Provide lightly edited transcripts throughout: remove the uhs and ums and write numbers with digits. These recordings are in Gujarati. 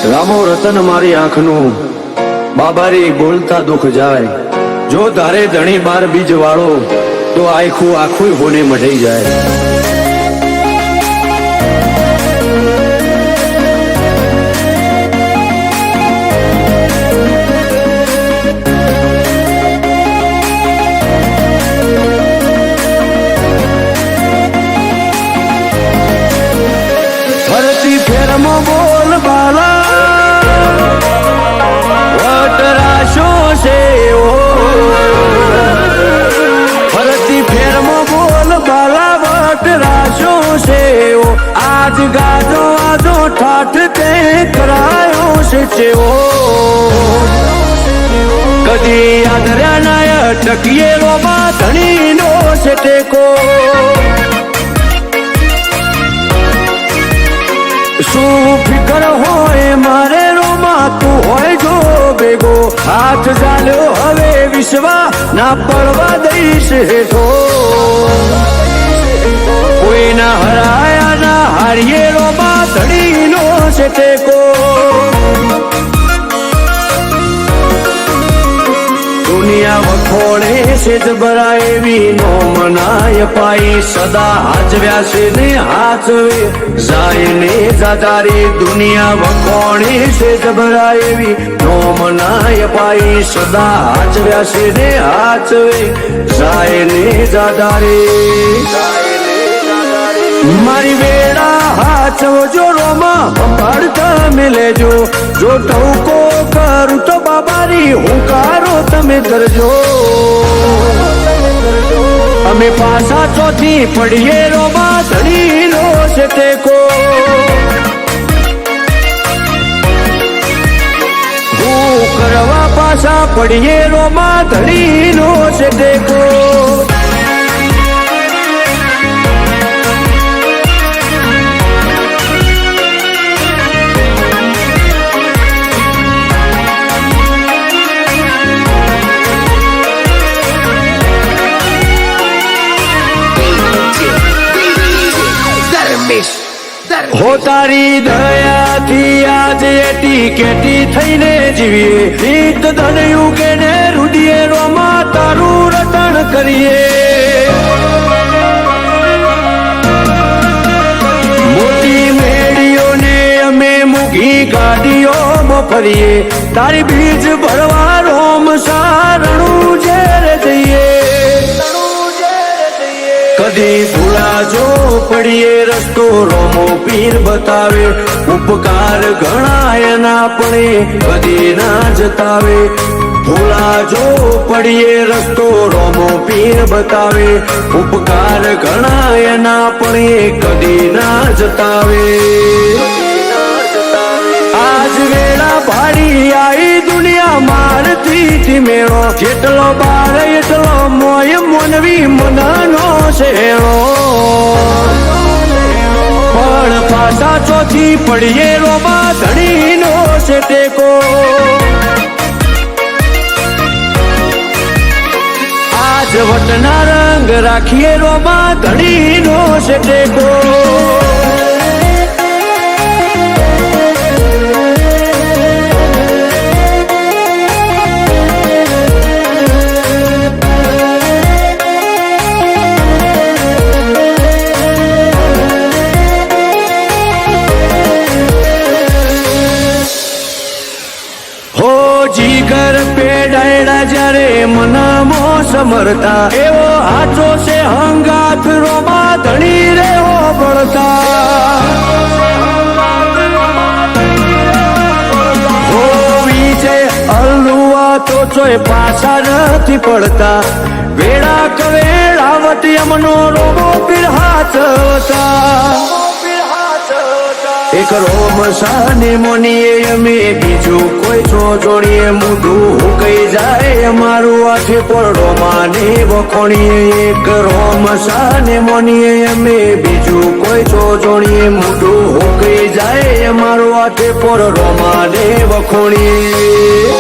રામો રતન મારી આંખનું બાબારી બોલતા દુઃખ જાય જો તારે ધણી બાર બીજ વાળો તો આખું આખું હોને મઢાઈ જાય ફરતી ફેરમો બોલ બાલા વટરાશો છે ફરતી ફેરમો બોલ બાલા વટરાશો છે આજ ગાજો આજો ઠાઠ તે કરાયો છે ચેવો કદી આદર્યા નાય ટકીએ રોમાં ધણી નો છે ટેકો શું ફિકર હોય મારે રોમાં તું હોય જો બેગો હાથ ચાલ્યો હવે વિશ્વા ના પડવા દઈશ હેઠો કોઈના હરાયા ના હારીએ રોમાં ધડીનો છે ટેકો દુનિયા વખોડે છે જબરા એવી નો મનાય પાઈ સદા હાજવ્યા છે ને હાચવે જાય ને જાદારી દુનિયા વખોડે છે જબરા એવી નો મનાય પાઈ સદા હાજવ્યા છે ને હાચવે જાય ને જાદારી મારી વેળા હાચવજો રોમાં સંભાળતા મિલેજો જો ટવકો કરું તો બાબારી હુંકારો તમે કરજો અમે પાછા ચોથી પડીએ રોમાં ધણીનો છે ટેકો હું કરવા પાછા પડીએ રોમાં ધણીનો છે ટેકો હો તારી દયાથી આજે એટી કેટી થઈને જીવીએ રીત ધનયું કે ને રુદીએ રોમાં તારું રટણ કરીએ મોટી મેળીઓને અમે મૂકી ગાડીઓમાં ફરીએ તારી બીજ ભરવા રોમ સારણું ઝેર દઈએ કદી ભૂલાજો પડીએ રસ્તો રોમો પીર બતાવે ઉપકાર ઘણા એના પણ કદી ના જતાવે ભૂલાજો પડીએ રસ્તો રોમો પીર બતાવે ઉપકાર ઘણા એના પણ કદી ના જતાવે આજ વેળા ભાડી આઈ દુનિયા મારથી મેળો જેટલો બાર એટલો મોય મોનવી મનનો શેરો પણ પાછા ચોથી પડીએ રોમાં ધણીનો છે ટેકો આજ વટના રંગ રાખીએ રોમાં ધણીનો છે ટેકો જીગર પેડાયડા જ્યારે મનામો સમરતા એવો હાચો છે હંગાથ રોમાં ધણી રે પડતા હો વિજય અલ્લુઆ તો ચોય પાછા નથી પડતા વેળા કવેળાવત યમનો રોમો પીર હાચતા એક રોમ સાને મોનીએ અમે બીજું કોઈ છો જોડીએ મોઢું હુકાઈ જાય અમારું આઠે પડો માને વખોણીએ એક રોમ સાને મોનીએ અમે બીજું કોઈ છો જોડીએ મોઢું હુકાઈ જાય અમારું આઠે પડો માને વખોણીએ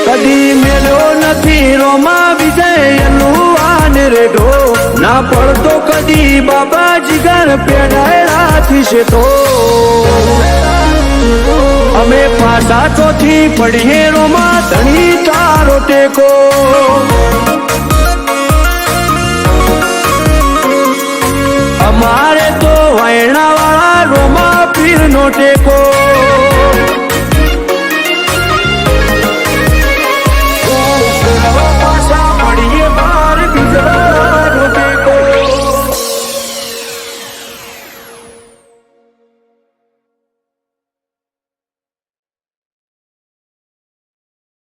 કદી મેળો નથી રોમા વિજય એનું રેઢો ના પડતો કદી બાબા જીગર પેડાયડાથી છે તો અમે પાછા ચોથી પડીએ રોમાં ધણી તારો ટેકો અમારે તો વાયણા વાળા રોમા પીર નો ટેકો